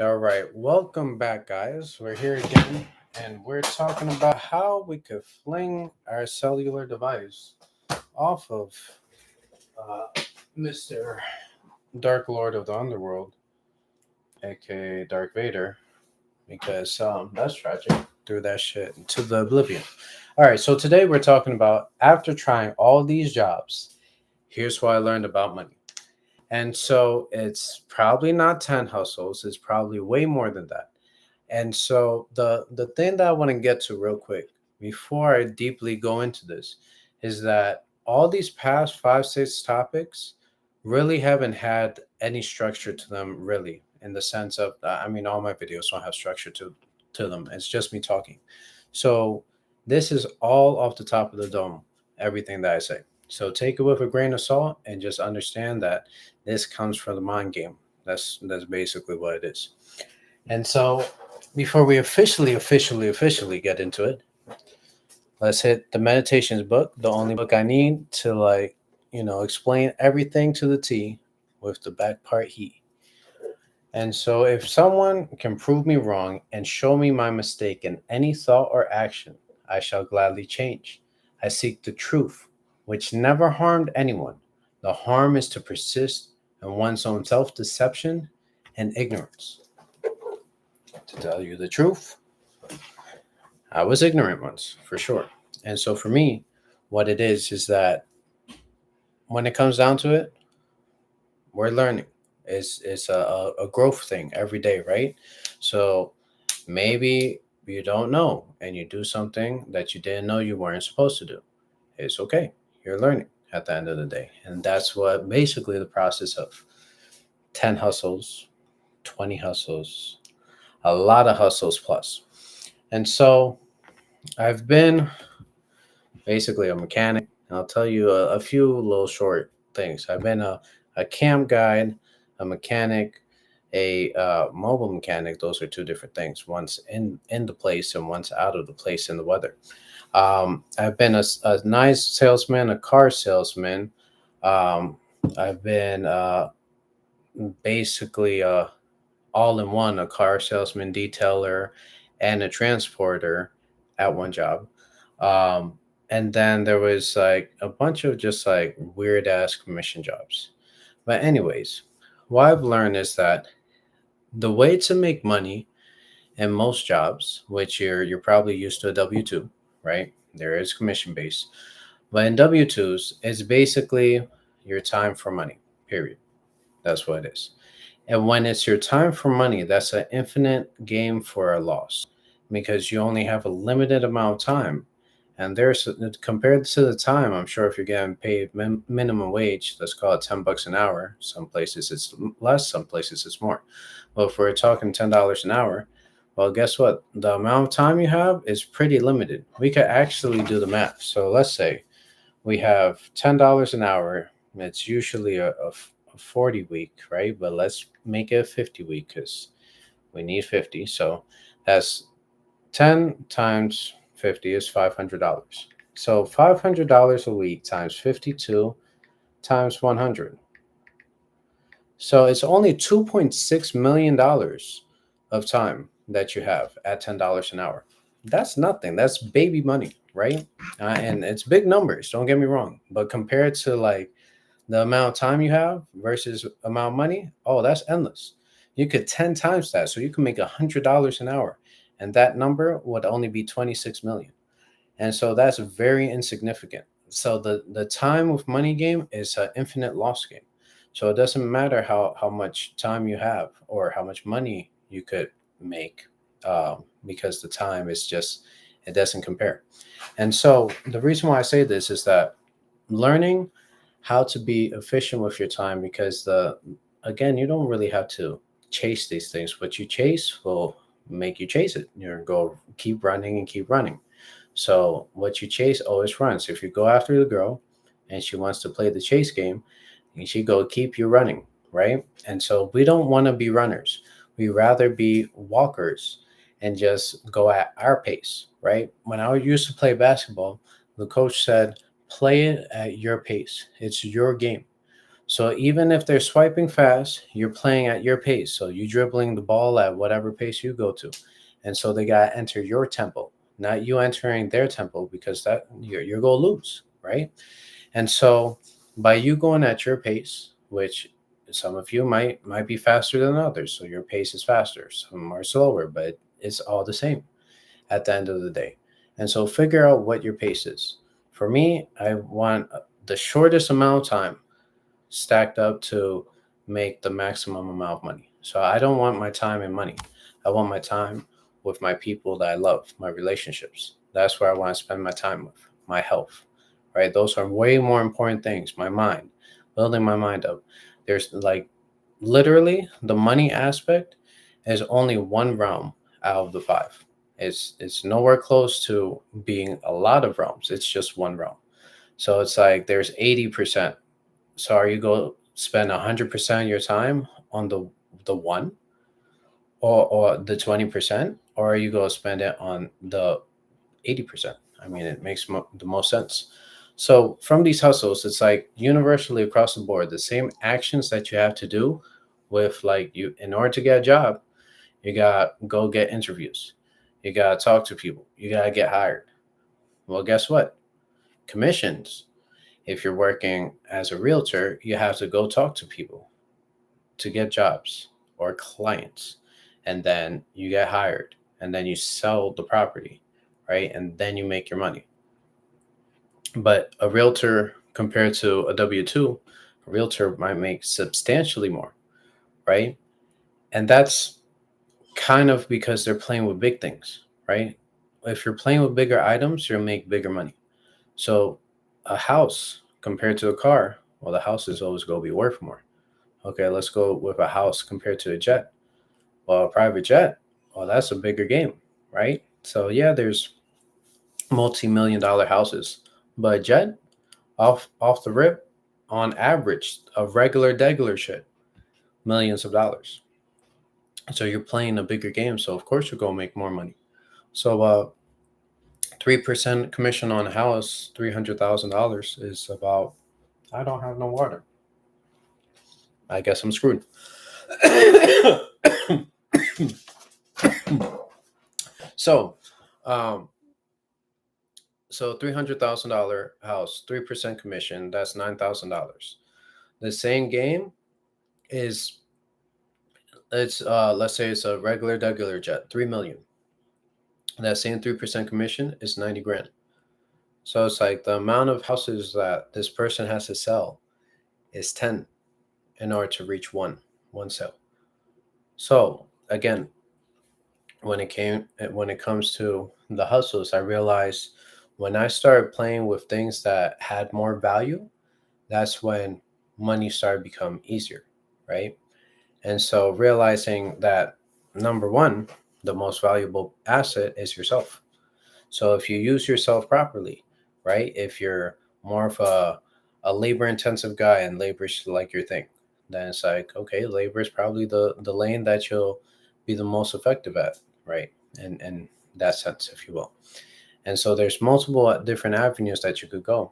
All right. Welcome back, guys. We're here again, and we're talking about how we could fling our cellular device off of uh, Mr. Dark Lord of the Underworld, aka Dark Vader, because that's tragic. Threw that shit into the oblivion. All right, so today we're talking about after trying all these jobs, here's what I learned about money. And so it's probably not 10 hustles, it's probably way more than that. And so the thing that I want to get to real quick before I deeply go into this is that all these past 5, 6 topics really haven't had any structure to them, really, in the sense of I mean, all my videos don't have structure to them. It's just me talking. So this is all off the top of the dome, everything that I say. So take it with a grain of salt and just understand that this comes from the mind game. That's basically what it is. And so, before we officially get into it, let's hit the meditations book, the only book I need to explain everything to the T with the back part he. And so, if someone can prove me wrong and show me my mistake in any thought or action, I shall gladly change. I seek the truth, which never harmed anyone. The harm is to persist in one's own self deception and ignorance. To tell you the truth, I was ignorant once, for sure. And so for me, what it is that when it comes down to it, we're learning. It's a growth thing every day, right? So maybe you don't know and you do something that you didn't know you weren't supposed to do. It's okay. You're learning at the end of the day. And that's what basically the process of 10 hustles, 20 hustles, a lot of hustles plus. And so I've been basically a mechanic. I'll tell you a few little short things. I've been a camp guide, a mechanic, a mobile mechanic. Those are two different things. One's in the place and one's out of the place in the weather. I've been a nice salesman, a car salesman. Um, I've been basically all in one, a car salesman, detailer, and a transporter at one job. Um, and then there was like a bunch of just like weird ass commission jobs. But anyways, what I've learned is that the way to make money in most jobs, which you're probably used to a W-2, right? There is commission based. But in W-2s, it's basically your time for money, period. That's what it is. And when it's your time for money, that's an infinite game for a loss because you only have a limited amount of time. And there's compared to the time, I'm sure if you're getting paid minimum wage, let's call it $10 an hour. Some places it's less, some places it's more. But if we're talking $10 an hour, well, guess what? The amount of time you have is pretty limited. We could actually do the math. So let's say we have $10 an hour. It's usually a 40 week, right? But let's make it a 50 week because we need 50. So that's 10 times 50 is $500. So $500 a week times 52 times 100. So it's only $2.6 million of time that you have at $10 an hour. That's nothing. That's baby money, right? And it's big numbers. Don't get me wrong, but compared to like the amount of time you have versus amount of money, oh, that's endless. You could 10 times that, so you can make $100 an hour, and that number would only be 26 million. And so that's very insignificant. So the time with money game is an infinite loss game. So it doesn't matter how much time you have or how much money you could make, because the time is just it doesn't compare. And so the reason why I say this is that learning how to be efficient with your time, because the again, you don't really have to chase these things. What you chase will make you chase it. You're gonna go keep running and keep running. So what you chase always runs. If you go after the girl and she wants to play the chase game, and she go keep you running, right? And so we don't want to be runners. We rather be walkers and just go at our pace, right? When I used to play basketball, the coach said, play it at your pace. It's your game. So even if they're swiping fast, you're playing at your pace. So you dribbling the ball at whatever pace you go to. And so they got to enter your tempo, not you entering their tempo, because that you're going to lose, right? And so by you going at your pace, which some of you might be faster than others, so your pace is faster, some are slower, but it's all the same at the end of the day. And so figure out what your pace is. For me, I want the shortest amount of time stacked up to make the maximum amount of money. So I don't want my time and money. I want my time with my people that I love, my relationships. That's where I want to spend my time with, my health, right? Those are way more important things. My mind, building my mind up. There's like literally the money aspect is only one realm out of the five. It's nowhere close to being a lot of realms. It's just one realm. So it's like there's 80%. So are you go spend 100% of your time on the one or the 20%, or are you go spend it on the 80%? I mean, it makes the most sense. So from these hustles, it's like universally across the board, the same actions that you have to do with like you in order to get a job, you got to go get interviews. You got to talk to people. You got to get hired. Well, guess what? Commissions. If you're working as a realtor, you have to go talk to people to get jobs or clients. And then you get hired. And then you sell the property, right? And then you make your money. But a realtor compared to a W 2, a realtor might make substantially more, right? And that's kind of because they're playing with big things, right? If you're playing with bigger items, you'll make bigger money. So a house compared to a car, well, the house is always going to be worth more. Okay, let's go with a house compared to a jet. Well, a private jet, well, that's a bigger game, right? So yeah, there's multi-million dollar houses, but a jet off the rip, on average, a regular degular shit, millions of dollars. So you're playing a bigger game, so of course you're gonna make more money. So 3% commission on a house, $300,000 is about. I don't have no water. I guess I'm screwed. so, um, so $300,000 house, 3% commission. That's $9,000. The same game is it's let's say it's a regular jet, 3 million. That same 3% commission is 90 grand. So it's like the amount of houses that this person has to sell is 10 in order to reach one sale. So again, when it comes to the hustles, I realized when I started playing with things that had more value, that's when money started become easier, right? And so realizing that number one, the most valuable asset is yourself. So if you use yourself properly, right? If you're more of a labor intensive guy and labor's like your thing, then it's like, okay, labor is probably the lane that you'll be the most effective at, right? And that sense, if you will. And so there's multiple different avenues that you could go.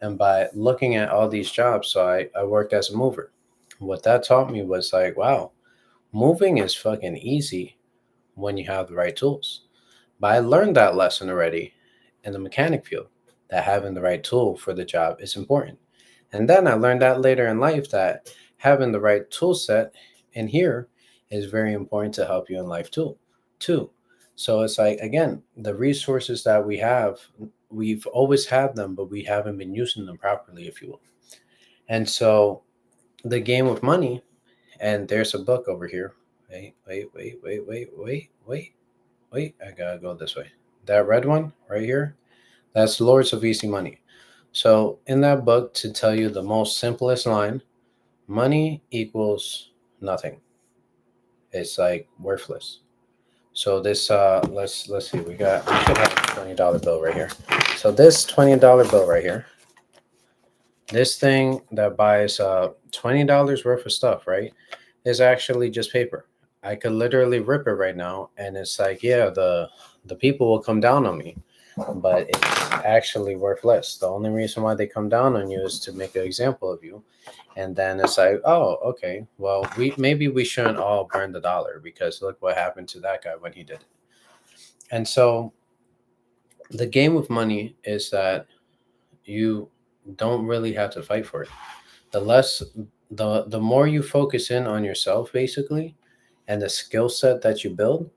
And by looking at all these jobs, so I worked as a mover. What that taught me was like, wow, moving is fucking easy when you have the right tools. But I learned that lesson already in the mechanic field, that having the right tool for the job is important. And then I learned that later in life that having the right tool set in here is very important to help you in life too. So it's like again, the resources that we have, we've always had them, but we haven't been using them properly, if you will. And so the game with money, and there's a book over here. Wait, I gotta go this way. That red one right here, that's Lords of Easy Money. So in that book, to tell you the most simplest line, money equals nothing. It's like worthless. So this let's see, we should have a $20 bill right here. So this $20 bill right here, this thing that buys $20 worth of stuff, right, is actually just paper. I could literally rip it right now, and it's like, yeah, the people will come down on me. but it's actually worth less. The only reason why they come down on you is to make an example of you. And then it's like, oh, okay, well, we shouldn't all burn the dollar because look what happened to that guy when he did it. And so the game with money is that you don't really have to fight for it. The less the more you focus in on yourself basically and the skill set that you build,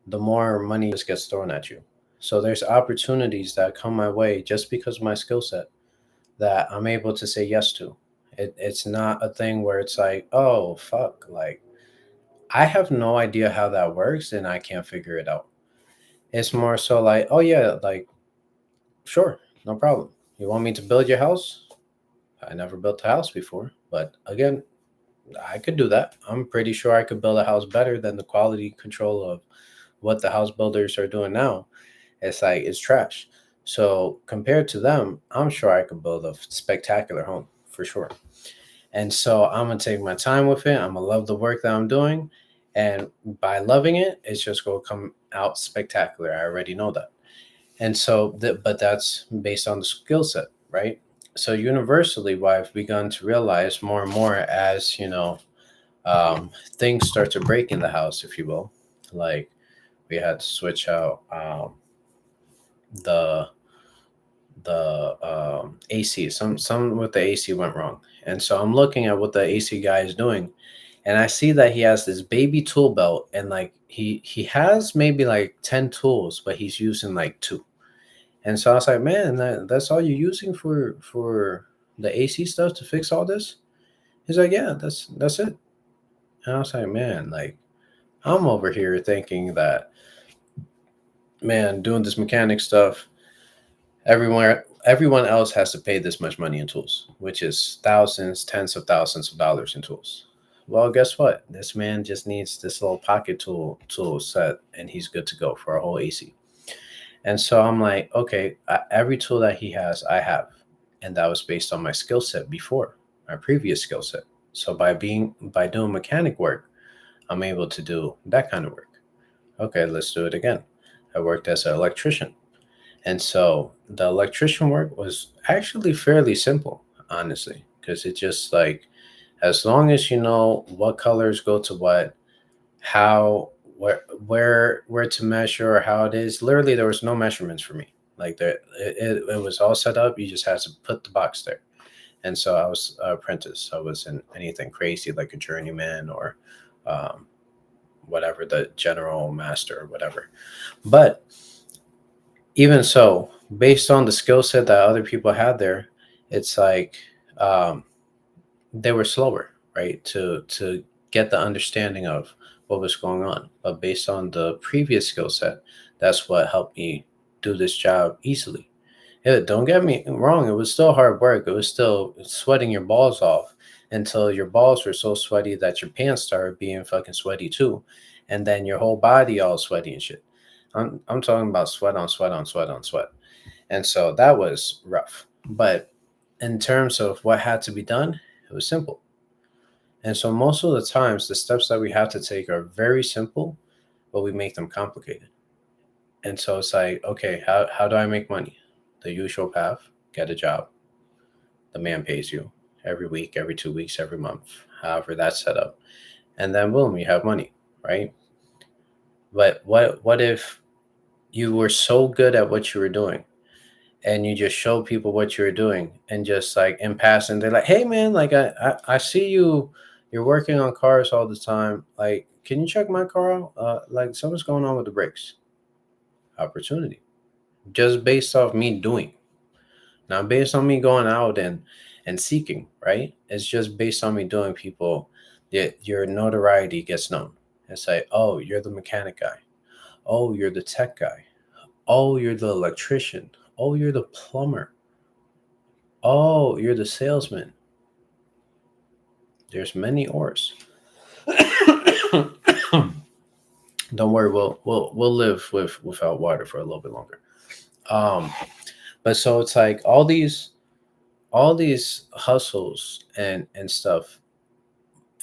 the more money just gets thrown at you. So there's opportunities that come my way just because of my skill set that I'm able to say yes to. It's not a thing where it's like, oh fuck, like I have no idea how that works and I can't figure it out. It's more so like, oh yeah, like sure, no problem. You want me to build your house? I never built a house before, but again, I could do that. I'm pretty sure I could build a house better than the quality control of what the house builders are doing now. It's like it's trash. So compared to them, I'm sure I could build a spectacular home for sure. And so I'm gonna take my time with it. I'm gonna love the work that I'm doing, and by loving it, it's just gonna come out spectacular. I already know that. And so, but that's based on the skill set, right? So universally, what I've begun to realize more and more as things start to break in the house, if you will, like we had to switch out the AC. Some with the AC went wrong, and so I'm looking at what the AC guy is doing, and I see that he has this baby tool belt, and like he has maybe like 10 tools, but he's using like two. And so I was like, man, that's all you're using for the AC stuff to fix all this? He's like, yeah, that's it. And I was like, man, like I'm over here thinking that, man, doing this mechanic stuff, everyone else has to pay this much money in tools, which is thousands, tens of thousands of dollars in tools. Well, guess what? This man just needs this little pocket tool set, and he's good to go for a whole AC. And so I'm like, okay, every tool that he has, I have, and that was based on my skill set before, my previous skill set. So by doing mechanic work, I'm able to do that kind of work. Okay, let's do it again. I worked as an electrician. And so the electrician work was actually fairly simple, honestly, because it just like, as long as you know what colors go to what, how, where to measure, or how it is, literally there was no measurements for me. Like it was all set up. You just had to put the box there. And so I was an apprentice. I wasn't anything crazy like a journeyman or um, whatever, the general master or whatever. But even so, based on the skill set that other people had there, it's like um, they were slower, right, to get the understanding of what was going on. But based on the previous skill set, that's what helped me do this job easily. Yeah, don't get me wrong, it was still hard work. It was still sweating your balls off until your balls were so sweaty that your pants started being fucking sweaty too. And then your whole body all sweaty and shit. I'm talking about sweat on sweat on sweat on sweat. And so that was rough. But in terms of what had to be done, it was simple. And so most of the times, the steps that we have to take are very simple, but we make them complicated. And so it's like, okay, how do I make money? The usual path: get a job. The man pays you every week, every 2 weeks, every month, however that's set up. And then boom, you have money, right? But what if you were so good at what you were doing and you just show people what you're doing and just like in passing they're like, hey man, like I see you're working on cars all the time, like can you check my car out, like something's going on with the brakes. Opportunity, just based off me doing, not based on me going out and seeking, right? It's just based on me doing. People, your notoriety gets known. It's like, oh, you're the mechanic guy, oh, you're the tech guy, oh, you're the electrician, oh, you're the plumber, oh, you're the salesman. There's many ors. Don't worry, we'll live without water for a little bit longer. Um, but so it's like all these hustles and stuff.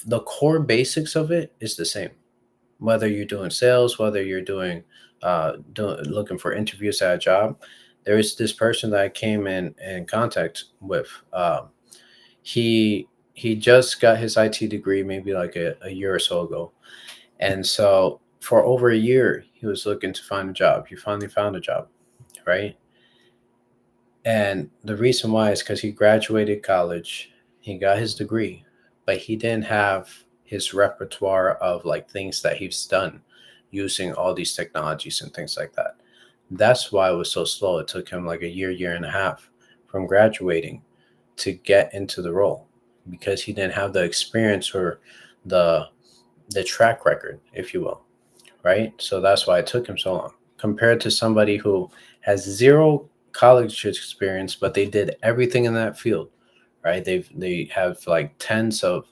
The core basics of it is the same. Whether you're doing sales, whether you're doing looking for interviews at a job, There is this person that I came in contact with. He he just got his IT degree maybe like a year or so ago, and so for over a year he was looking to find a job. He finally found a job, right? And the reason why is because he graduated college, he got his degree, but he didn't have his repertoire of like things that he's done using all these technologies and things like that. That's why it was so slow. It took him like a year, year and a half from graduating to get into the role because he didn't have the experience or the the track record, if you will, right? So that's why it took him so long. Compared to somebody who has zero college experience, but they did everything in that field, right? They have like tens of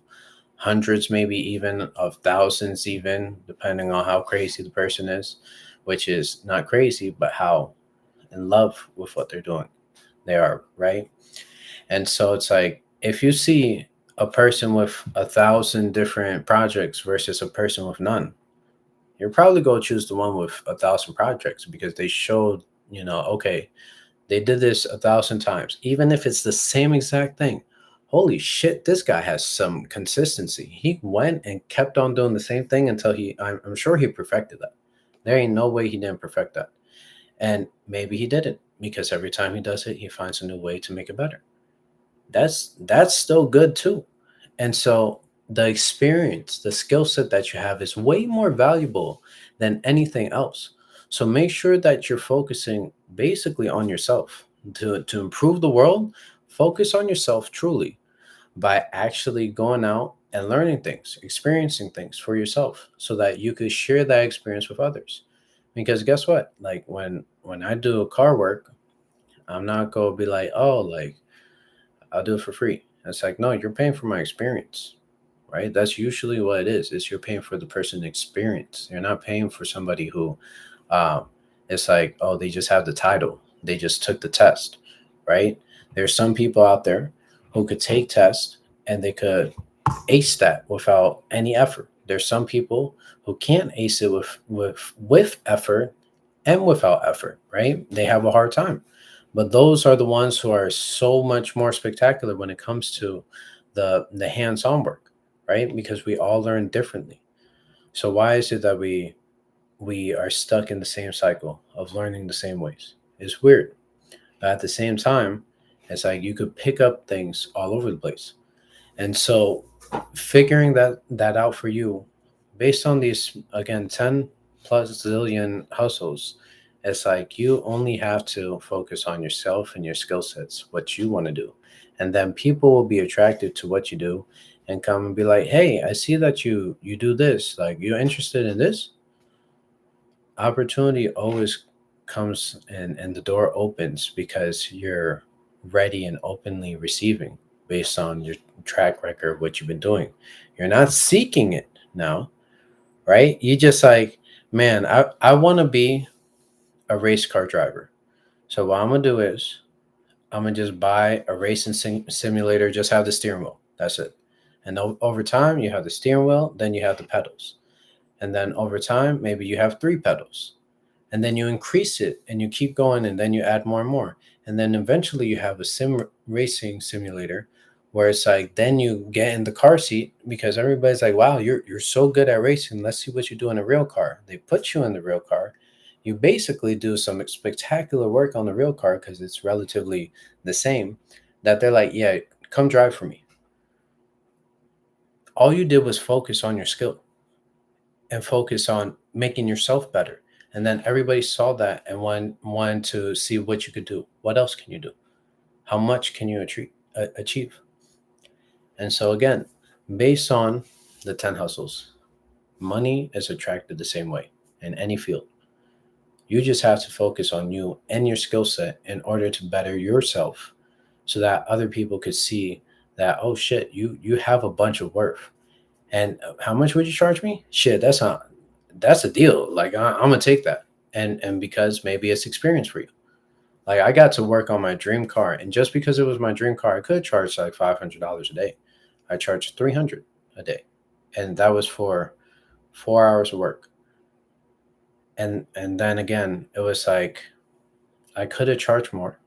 hundreds, maybe even of thousands, even depending on how crazy the person is, which is not crazy, but how in love with what they're doing they are, right? And so it's like if you see a person with 1,000 different projects versus a person with none, you're probably going to choose the one with 1,000 projects because they showed, okay, they did this 1,000 times, even if it's the same exact thing. Holy shit, this guy has some consistency. He went and kept on doing the same thing until I'm sure he perfected that. There ain't no way he didn't perfect that. And maybe he didn't because every time he does it, he finds a new way to make it better. That's still good too. And so the experience, the skill set that you have is way more valuable than anything else. So make sure that you're focusing basically on yourself. To improve the world, focus on yourself truly by actually going out and learning things, experiencing things for yourself so that you could share that experience with others. Because guess what? Like when I do car work, I'm not going to be like, "Oh, like I'll do it for free." It's like, no, you're paying for my experience, right? That's usually what it is you're paying for the person experience. You're not paying for somebody who, um, it's like, oh, they just have the title. They just took the test, right? There's some people out there who could take tests and they could ace that without any effort. There's some people who can't ace it with effort and without effort, right? They have a hard time. But those are the ones who are so much more spectacular when it comes to the hands-on work, right? Because we all learn differently. So why is it that we are stuck in the same cycle of learning the same ways? It's weird. But at the same time, it's like you could pick up things all over the place. And so figuring that out for you based on these again 10 plus zillion hustles, it's like you only have to focus on yourself and your skill sets, what you want to do. And then people will be attracted to what you do and come and be like, "Hey, I see that you do this. Like you're interested in this?" Opportunity always comes and the door opens because you're ready and openly receiving based on your track record of what you've been doing. You're not seeking it now, right? You just like, man, I want to be a race car driver. So what I'm gonna do is I'm gonna just buy a racing simulator, just have the steering wheel. That's it. And over time, you have the steering wheel, then you have the pedals. And then over time, maybe you have three pedals, and then you increase it and you keep going and then you add more and more, and then eventually you have a sim racing simulator where it's like then you get in the car seat because everybody's like, wow, you're so good at racing, let's see what you do in a real car. They put you in the real car, you basically do some spectacular work on the real car because it's relatively the same, that they're like, yeah, come drive for me. All you did was focus on your skill and focus on making yourself better. And then everybody saw that and wanted to see what you could do. What else can you do? How much can you achieve? And so, again, based on the 10 hustles, money is attracted the same way in any field. You just have to focus on you and your skill set in order to better yourself so that other people could see that, oh shit, you have a bunch of worth. And how much would you charge me? Shit, that's a deal. Like I'm gonna take that. And because maybe it's experience for you. Like I got to work on my dream car, and just because it was my dream car, I could charge like $500 a day. I charged 300 a day, and that was for 4 hours of work. And then again, it was like I could have charged more,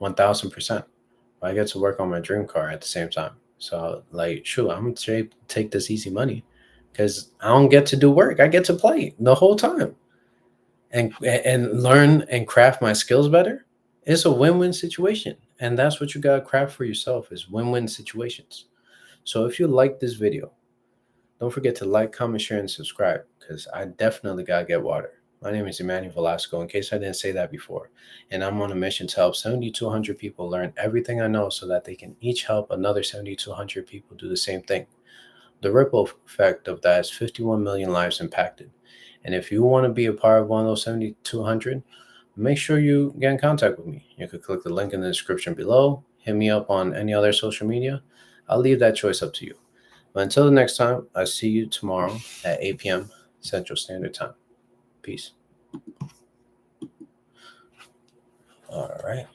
1000%. But I get to work on my dream car at the same time. So, like, sure, I'm gonna take this easy money because I don't get to do work. I get to play the whole time and learn and craft my skills better. It's a win-win situation, and that's what you gotta craft for yourself is win-win situations. So, if you like this video, don't forget to like, comment, share, and subscribe because I definitely gotta get water. My name is Emmanuel Velasco, in case I didn't say that before, and I'm on a mission to help 7,200 people learn everything I know so that they can each help another 7,200 people do the same thing. The ripple effect of that is 51 million lives impacted. And if you want to be a part of one of those 7,200, make sure you get in contact with me. You could click the link in the description below, hit me up on any other social media. I'll leave that choice up to you. But until the next time, I'll see you tomorrow at 8 p.m. Central Standard Time. Peace. All right.